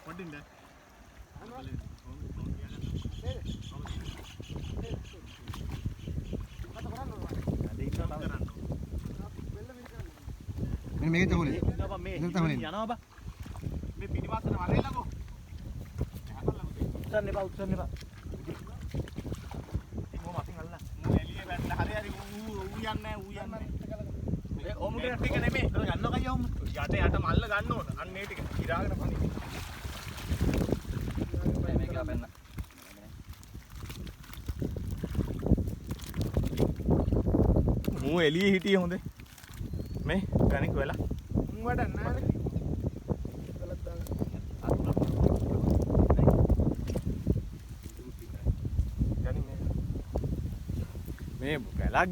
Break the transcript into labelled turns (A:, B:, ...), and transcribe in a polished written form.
A: වඩින්න
B: මෙන්න මේක තහුලේ.
A: යනවා බා මේ පිටිපස්සට වලේලකෝ උත්සන්න එපා ඉතින් මොම අතින් අල්ලන්න මූ එළියේ වැටලා හරි ඌ යන්නේ ඒ ඔමුට ටික නෙමෙයි ඒක ගන්නවා කයියා ඔමු යට මල්ල ගන්න ඕන අන්න ඒ ටික ඉරාගෙන පනි මේක ලබන්න මූ එළියේ හිටියේ හොඳේ මේ ගණික වෙලා මූ වැඩක් නැහැ මේ ගැලක්